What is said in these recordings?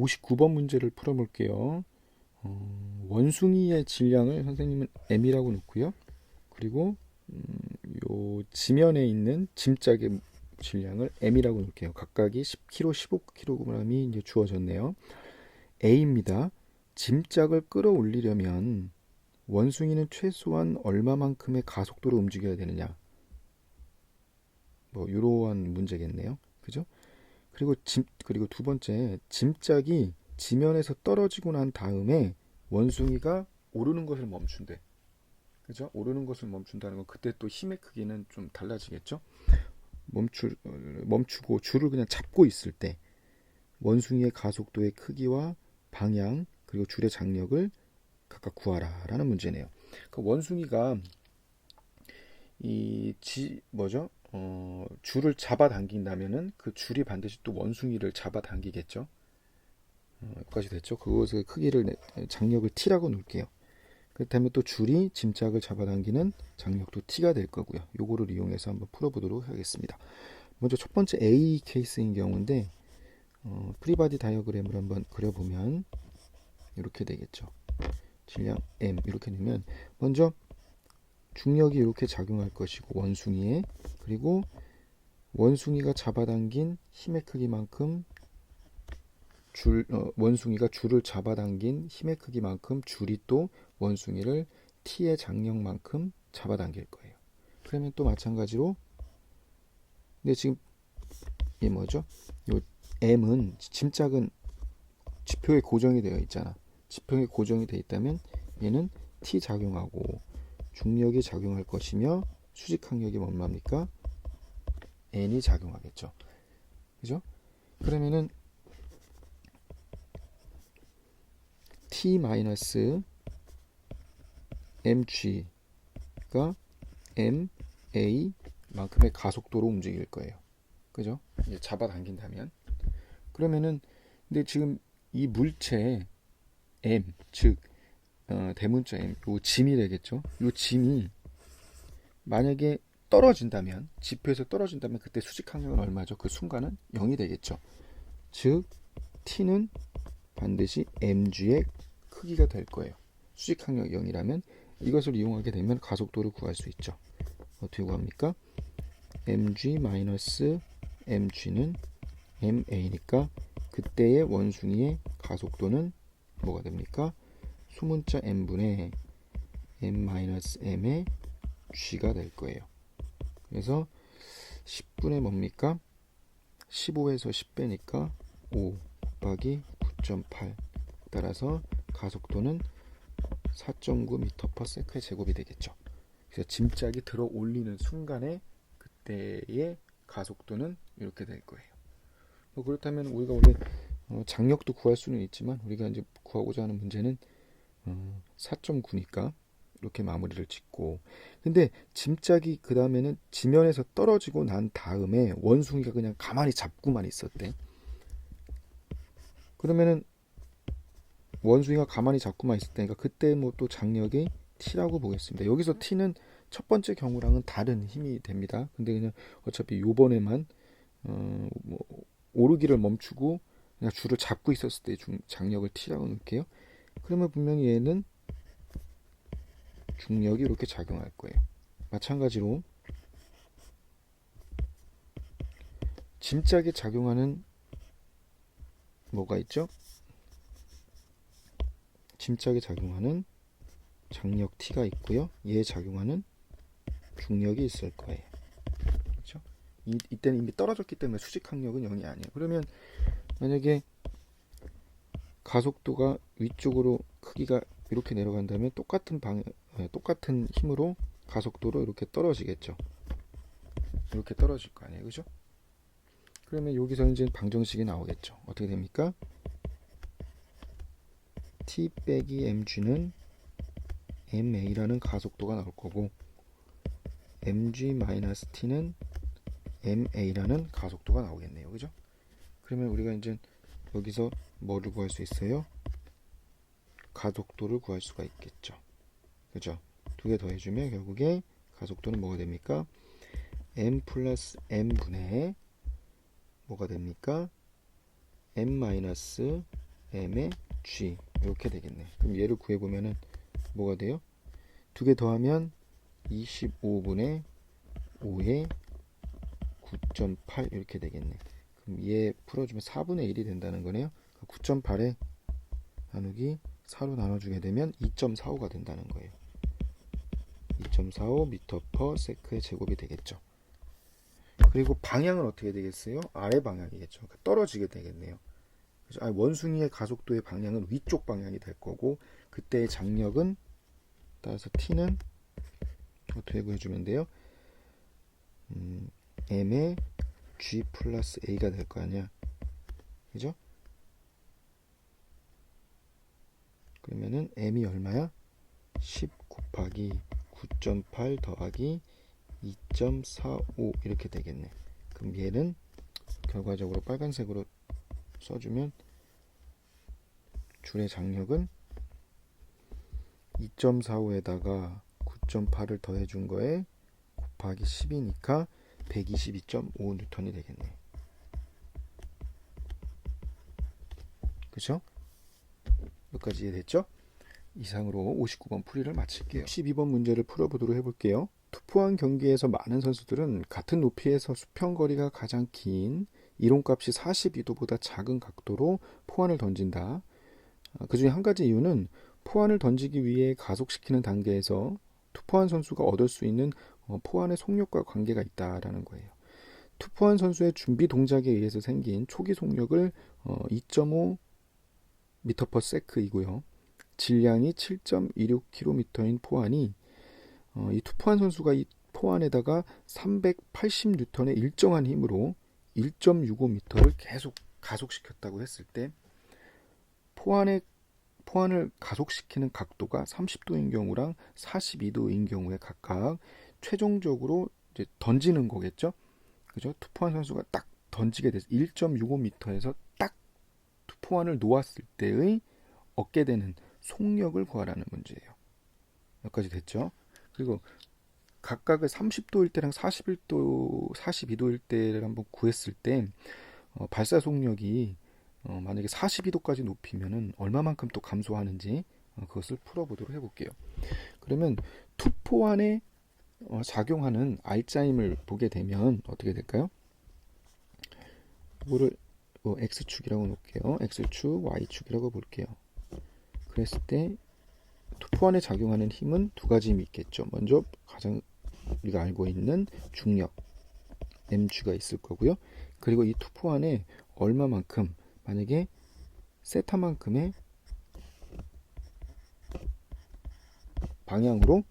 59번 문제를 풀어볼게요. 원숭이의 질량을 선생님은 m이라고 놓고요. 그리고 요 지면에 있는 짐짝의 질량을 m이라고 놓을게요. 각각이 10kg, 15kg이 이제 주어졌네요. A입니다. 짐짝을 끌어올리려면 원숭이는 최소한 얼마만큼의 가속도로 움직여야 되느냐. 뭐 이러한 문제겠네요. 그죠? 그리고 두 번째, 짐짝이 지면에서 떨어지고 난 다음에 원숭이가 오르는 것을 멈춘대. 그죠? 오르는 것을 멈춘다는 건 그때 또 힘의 크기는 좀 달라지겠죠? 멈추고 줄을 그냥 잡고 있을 때 원숭이의 가속도의 크기와 방향 그리고 줄의 장력을 각각 구하라라는 문제네요. 그 원숭이가 뭐죠? 줄을 잡아당긴다면은 그 줄이 반드시 또 원숭이를 잡아당기겠죠. 여기까지 됐죠? 그것의 크기를 장력을 t라고 놓을게요. 그렇다면 또 줄이 짐짝을 잡아당기는 장력도 t가 될 거고요. 요거를 이용해서 한번 풀어보도록 하겠습니다. 먼저 첫 번째 A 케이스인 경우인데 프리바디 다이어그램을 한번 그려보면 이렇게 되겠죠. 질량 m 이렇게 되면 먼저 중력이 이렇게 작용할 것이고 원숭이에, 그리고 원숭이가 잡아당긴 힘의 크기만큼 원숭이가 줄을 잡아당긴 힘의 크기만큼 줄이 또 원숭이를 t의 장력만큼 잡아당길 거예요. 그러면 또 마찬가지로, 근데 지금 이 뭐죠? 요 m은 짐짝은 지표에 고정이 되어 있잖아. 지표에 고정이 되어 있다면 얘는 t 작용하고 중력이 작용할 것이며 수직항력이 얼마입니까? n이 작용하겠죠. 그죠? 그러면은 t-mg가 ma만큼의 가속도로 움직일 거예요. 그죠? 이제 잡아당긴다면. 그러면은 근데 지금 이 물체 m, 즉 대문자 m, 요 짐이 되겠죠. 요 짐이 만약에 떨어진다면, 지표에서 떨어진다면 그때 수직항력은 얼마죠? 그 순간은 0이 되겠죠. 즉 t는 반드시 mg의 크기가 될 거예요. 수직항력 0이라면 이것을 이용하게 되면 가속도를 구할 수 있죠. 어떻게 구합니까? mg-mg는 ma니까 그때의 원숭이의 가속도는 뭐가 됩니까? 수문자 m분의 m-m의 g가 될 거예요. 그래서 10분의 뭡니까? 15에서 10 빼니까 5 곱하기 9.8. 따라서 가속도는 4.9m/s의 제곱이 되겠죠. 그래서 짐짝이 들어 올리는 순간에 그때의 가속도는 이렇게 될 거예요. 그렇다면 우리가 원래 장력도 구할 수는 있지만 우리가 이제 구하고자 하는 문제는 4.9니까 이렇게 마무리를 짓고, 근데 짐짝이 그 다음에는 지면에서 떨어지고 난 다음에 원숭이가 그냥 가만히 잡고만 있었대. 그러면은 원숭이가 가만히 잡고만 있을 때니까 그때 뭐 또 장력이 t라고 보겠습니다. 여기서 t는 첫 번째 경우랑은 다른 힘이 됩니다. 근데 그냥 어차피 요번에만 뭐 오르기를 멈추고 그냥 줄을 잡고 있었을 때 장력을 t라고 놓을게요. 그러면 분명히 얘는 중력이 이렇게 작용할 거예요. 마찬가지로 짐짝에 작용하는 뭐가 있죠? 짐짝에 작용하는 장력 t가 있고요. 얘에 작용하는 중력이 있을 거예요. 그렇죠? 이때는 이미 떨어졌기 때문에 수직항력은 0이 아니에요. 그러면 만약에 가속도가 위쪽으로 크기가 이렇게 내려간다면 똑같은 힘으로 가속도로 이렇게 떨어지겠죠. 이렇게 떨어질 거 아니에요. 그죠? 그러면 여기서 이제 방정식이 나오겠죠. 어떻게 됩니까? t 빼기 mg는 ma라는 가속도가 나올 거고 mg-t는 ma라는 가속도가 나오겠네요. 그죠? 그러면 우리가 이제 여기서 뭐를 구할 수 있어요? 가속도를 구할 수가 있겠죠. 그죠? 두 개 더해주면 결국에 가속도는 뭐가 됩니까? m 플러스 m분의 뭐가 됩니까? m 마이너스 m의 g 이렇게 되겠네. 그럼 얘를 구해보면은 뭐가 돼요? 두 개 더하면 25분의 5의 9.8 이렇게 되겠네. 그럼 얘 풀어주면 4분의 1이 된다는 거네요. 9.8에 나누기 4로 나눠주게 되면 2.45가 된다는 거예요. 2.45 미터 퍼 세크의 제곱이 되겠죠. 그리고 방향은 어떻게 되겠어요? 아래 방향이겠죠. 그러니까 떨어지게 되겠네요. 그래서 원숭이의 가속도의 방향은 위쪽 방향이 될 거고, 그때의 장력은 따라서 t는 어떻게 구해주면 돼요? m의 g 플러스 a가 될 거 아니야. 그죠? 그러면은 m이 얼마야? 10 곱하기 9.8 더하기 2.45 이렇게 되겠네. 그럼 얘는 결과적으로 빨간색으로 써주면 줄의 장력은 2.45에다가 9.8을 더해준 거에 곱하기 10이니까 122.5 뉴턴이 되겠네. 그쵸? 여기까지 이해됐죠? 이상으로 59번 풀이를 마칠게요. 62번 문제를 풀어보도록 해볼게요. 투포한 경기에서 많은 선수들은 같은 높이에서 수평거리가 가장 긴 이론값이 42도보다 작은 각도로 포환을 던진다. 그 중에 한 가지 이유는 포환을 던지기 위해 가속시키는 단계에서 투포한 선수가 얻을 수 있는 포환의 속력과 관계가 있다라는 거예요. 투포한 선수의 준비 동작에 의해서 생긴 초기 속력을 2.5 미터 퍼 세크이고요. 질량이 7.26km인 포환이 이 투포한 선수가 이 포환에다가 380N의 일정한 힘으로 1.65m를 계속 가속시켰다고 했을 때 포환을 가속시키는 각도가 30도인 경우랑 42도인 경우에 각각 최종적으로 이제 던지는 거겠죠. 그죠? 투포한 선수가 딱 던지게 돼서 1.65m에서 딱 투포환을 놓았을 때의 얻게 되는 속력을 구하라는 문제예요. 여기까지 됐죠? 그리고 각각의 30도일 때랑 41도, 42도일 때를 한번 구했을 때 발사 속력이 만약에 42도까지 높이면은 얼마만큼 또 감소하는지 그것을 풀어보도록 해볼게요. 그러면 투포환에 작용하는 R자임을 보게 되면 어떻게 될까요? 이거를 X축이라고 놓을게요. X축, Y축이라고 볼게요. 그랬을 때 투포환에 작용하는 힘은 두 가지 힘이 있겠죠. 먼저 가장 우리가 알고 있는 중력 mg가 있을 거고요. 그리고 이 투포환에 얼마만큼 만약에 세타만큼의 방향으로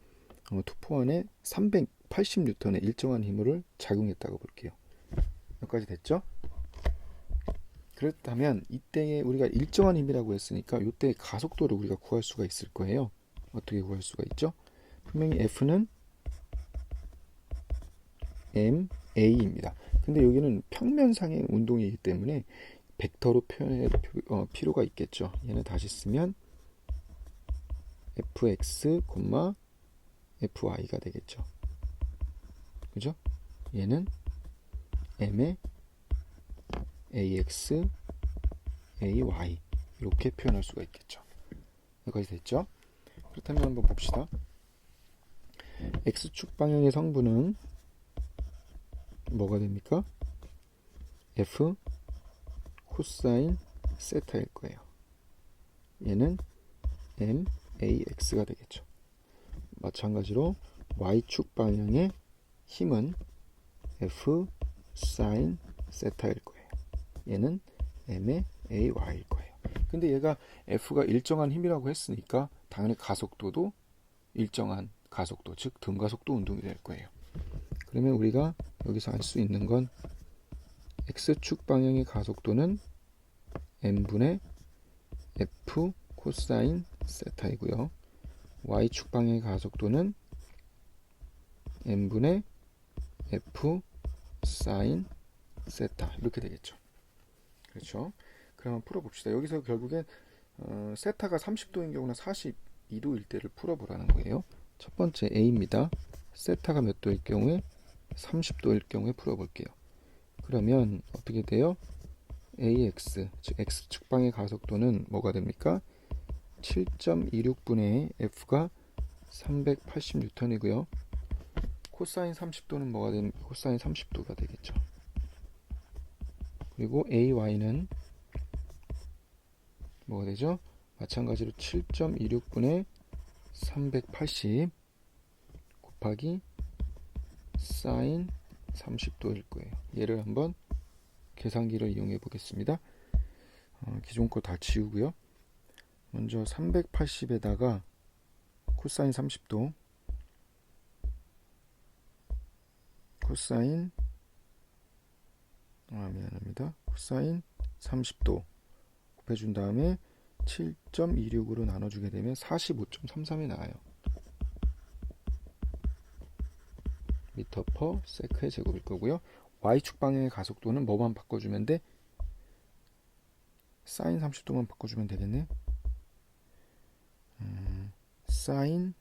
투포환에 380N의 일정한 힘을 작용했다고 볼게요. 여기까지 됐죠? 그렇다면 이때에 우리가 일정한 힘이라고 했으니까 이때 가속도를 우리가 구할 수가 있을 거예요. 어떻게 구할 수가 있죠? 분명히 F는 ma입니다. 근데 여기는 평면상의 운동이기 때문에 벡터로 표현할 필요가 있겠죠. 얘는 다시 쓰면 fx, fy가 되겠죠. 그죠? 얘는 m의 ax, ay 이렇게 표현할 수가 있겠죠. 여기까지 됐죠? 그렇다면 한번 봅시다. x축 방향의 성분은 뭐가 됩니까? f 코사인 세타일 거예요. 얘는 max가 되겠죠. 마찬가지로 y축 방향의 힘은 f 사인 세타일 거예요. 얘는 m의 ay일 거예요. 근데 얘가 f가 일정한 힘이라고 했으니까 당연히 가속도도 일정한 가속도, 즉 등가속도 운동이 될 거예요. 그러면 우리가 여기서 알 수 있는 건 x축 방향의 가속도는 m분의 f 코사인 세타이고요. y축 방향의 가속도는 m분의 f 사인 세타 이렇게 되겠죠. 그렇죠? 그러면 풀어봅시다. 여기서 결국엔 세타가 30도인 경우나 42도일 때를 풀어보라는 거예요. 첫 번째 A입니다. 세타가 몇 도일 경우에 30도일 경우에 풀어볼게요. 그러면 어떻게 돼요? AX, 즉 X축방의 가속도는 뭐가 됩니까? 7.26분의 F가 380N이고요. 코사인 30도는 뭐가 됩니까? 코사인 30도가 되겠죠. 그리고 AY는 뭐가 되죠? 마찬가지로 7.26분의 380 곱하기 사인 30도일 거예요. 얘를 한번 계산기를 이용해 보겠습니다. 기존 거 다 지우고요. 먼저 380에다가 코사인 30도, 코사인 미안합니다. 코사인 30도 곱해준 다음에 7.26으로 나눠주게 되면 45.33이 나와요. 미터 퍼 세크의 제곱일 거고요. Y축 방향의 가속도는 뭐만 바꿔주면 돼? 사인 30도만 바꿔주면 되겠네. 사인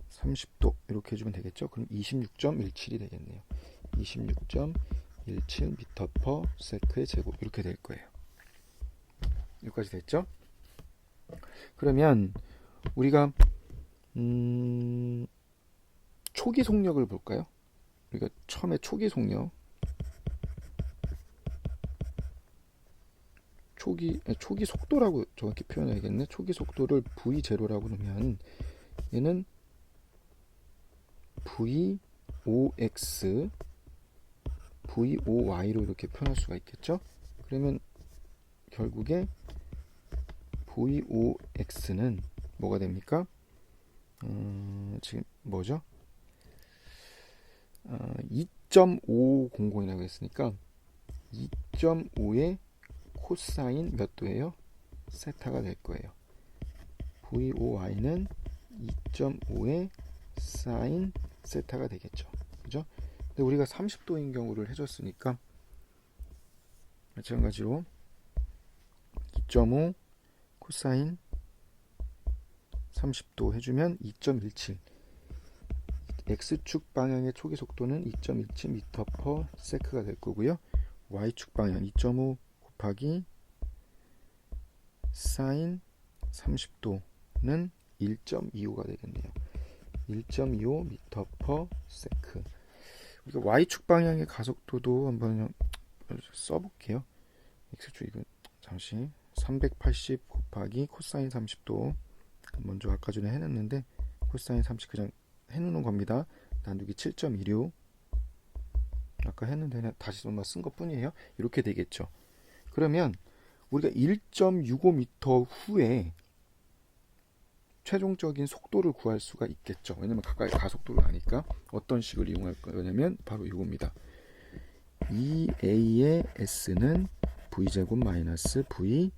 30도 이렇게 해주면 되겠죠. 그럼 26.17이 되겠네요. 26.17 미터 퍼 세크의 제곱 이렇게 될 거예요. 여기까지 됐죠? 그러면 우리가 초기 속력을 볼까요? 우리가 처음에 초기 속력, 초기 속도라고 정확히 표현해야겠네. 초기 속도를 V0라고 놓으면 얘는 V5X, V5Y로 이렇게 표현할 수가 있겠죠. 그러면 결국에 V5X는 뭐가 됩니까? 지금 뭐죠? 2.500이라고 했으니까 2.5의 코사인 몇 도예요? 세타가 될 거예요. VOY는 2.5의 사인 세타가 되겠죠. 그죠? 근데 우리가 30도인 경우를 해줬으니까 마찬가지로 2.5 코사인 30도 해주면 2.17. X축 방향의 초기 속도는 2.17 미터 퍼 세크가 될 거고요. Y축 방향 2.5 곱하기 사인 30도는 1.25가 되겠네요. 1.25 미터 퍼 세크. 우리가 Y축 방향의 가속도도 한번 써볼게요. X축 이거 잠시 380 곱하기 코사인 30도 먼저 아까 전에 해놨는데 코사인 30 그냥 해놓는 겁니다. 나누기 7.26 아까 했는데 그냥 다시 한번 쓴 것 뿐이에요. 이렇게 되겠죠. 그러면 우리가 1.65m 후에 최종적인 속도를 구할 수가 있겠죠. 왜냐면 가까이 가속도를 아니까. 어떤 식을 이용할 거냐면 바로 이겁니다. 2a의 s는 v제곱 마이너스 v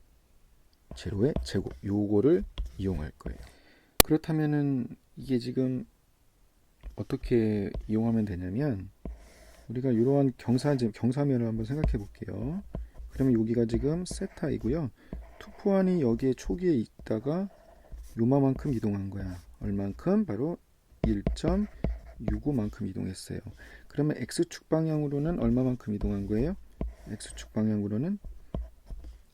제로의 제곱, 요거를 이용할 거예요. 그렇다면은 이게 지금 어떻게 이용하면 되냐면 우리가 이러한 경사면을 한번 생각해 볼게요. 그러면 여기가 지금 세타이고요. 투포환이 여기에 초기에 있다가 요만큼 이동한 거야. 얼만큼? 바로 1.65만큼 이동했어요. 그러면 X축 방향으로는 얼마만큼 이동한 거예요? X축 방향으로는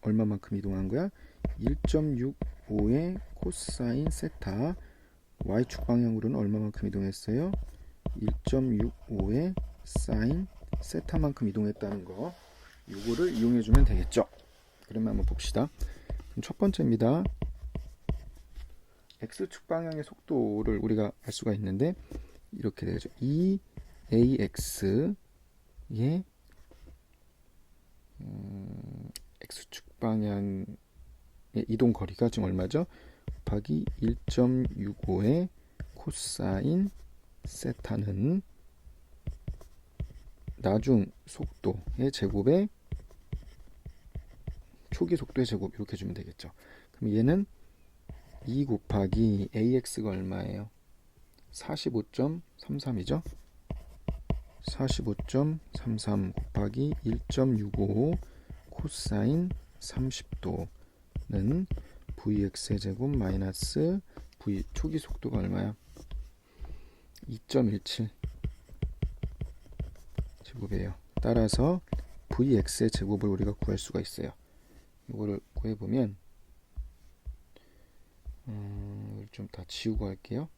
얼마만큼 이동한 거야? 1.65의 코사인 세타. Y축 방향으로는 얼마만큼 이동했어요? 1.65의 사인 세타만큼 이동했다는 거. 요거를 이용해 주면 되겠죠. 그러면 한번 봅시다. 그럼 첫 번째입니다. X축 방향의 속도를 우리가 알 수가 있는데 이렇게 되죠. 2AX의 X축 방향의 이동 거리가 지금 얼마죠? 곱하기 1.65의 코사인 세타는 나중 속도의 제곱에 초기 속도의 제곱 이렇게 주면 되겠죠. 그럼 얘는 2 곱하기 AX가 얼마예요? 45.33이죠. 45.33 곱하기 1.65 코사인 30도는 VX의 제곱 마이너스 V 초기 속도가 얼마야? 2.17 제곱이에요. 따라서 vx의 제곱을 우리가 구할 수가 있어요. 이거를 구해보면 좀 다 지우고 할게요.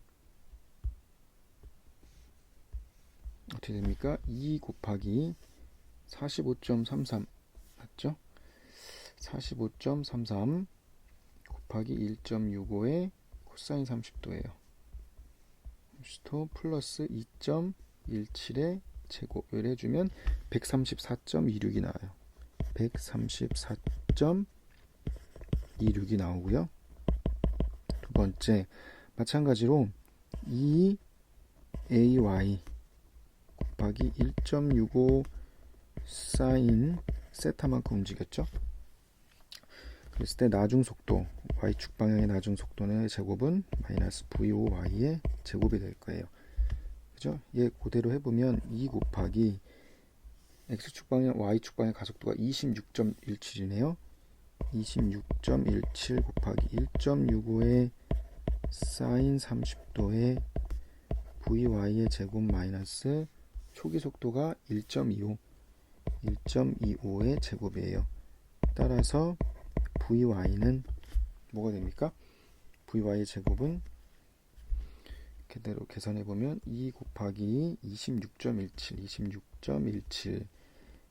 어떻게 됩니까? 2 곱하기 45.33 맞죠? 45.33 곱하기 1.65의 코사인 30도예요. 30도 플러스 2.17의 제곱을 해주면 134.26이 나와요. 134.26이 나오고요. 두 번째, 마찬가지로 2ay 곱하기 1.65 사인 세타만큼 움직였죠. 그랬을 때 나중속도, y축 방향의 나중속도의 제곱은 마이너스 v5y의 제곱이 될 거예요. 그죠? 얘 그대로 해보면 2 곱하기 x축 방향, y축 방향 가속도가 26.17이네요. 26.17 곱하기 1.65의 사인 30도의 vy의 제곱 마이너스 초기 속도가 1.25의 제곱이에요. 따라서 vy는 뭐가 됩니까? vy의 제곱은 그대로 계산해보면 2 곱하기 26.17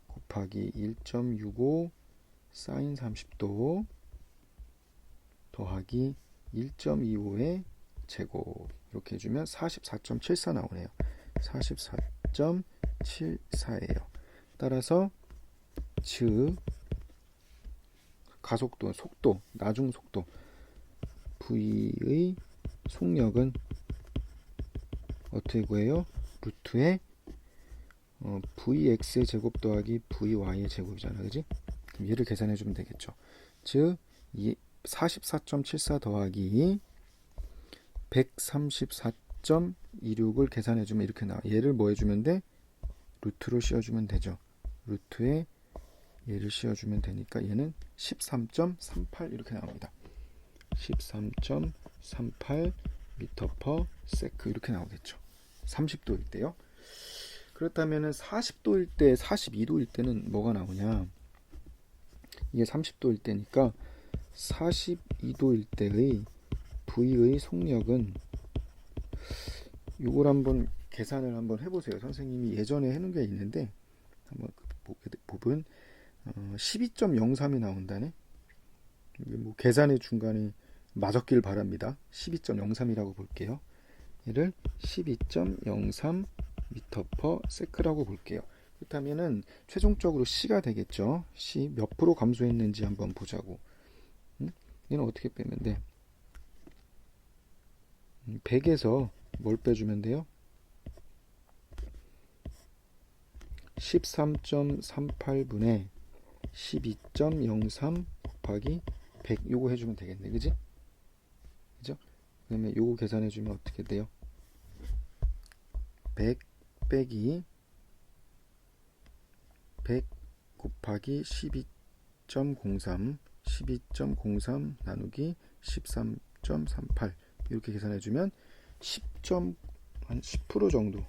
곱하기 1.65 사인 30도 더하기 1.25의 제곱 이렇게 해주면 44.74 나오네요. 44.74예요. 따라서 즉 가속도, 속도, 나중속도 v의 속력은 어떻게 구해요? 루트의 vx의 제곱 더하기 vy의 제곱이잖아, 그지? 그럼 얘를 계산해주면 되겠죠. 즉 44.74 더하기 134.26을 계산해주면 이렇게 나와. 얘를 뭐 해주면 돼? 루트로 씌워주면 되죠. 루트에 얘를 씌워주면 되니까 얘는 13.38 이렇게 나옵니다. 13.38 미터 퍼 세크 이렇게 나오겠죠. 30도일 때요. 그렇다면 40도일 때, 42도일 때는 뭐가 나오냐? 이게 30도일 때니까 42도일 때의 V의 속력은 이걸 한번 계산을 한번 해보세요. 선생님이 예전에 해놓은 게 있는데 한번 보면 12.03이 나온다네. 뭐 계산의 중간에 맞았길 바랍니다. 12.03이라고 볼게요. 얘를 12.03 미터 퍼 세크라고 볼게요. 그렇다면은 최종적으로 C가 되겠죠. C 몇 프로 감소했는지 한번 보자고. 얘는 어떻게 빼면 돼? 100에서 뭘 빼주면 돼요? 13.38분의 12.03 곱하기 100 요거 해주면 되겠네. 그지? 그죠? 그러면 요거 계산해주면 어떻게 돼요? 100 빼기 100 곱하기 12.03 나누기 13.38 이렇게 계산해주면 10한 10% 정도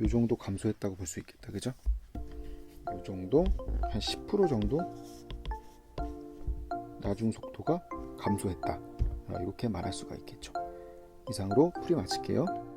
요 정도 감소했다고 볼 수 있겠다. 그죠? 요 정도 한 10% 정도 나중 속도가 감소했다. 이렇게 말할 수가 있겠죠. 이상으로 풀이 마칠게요.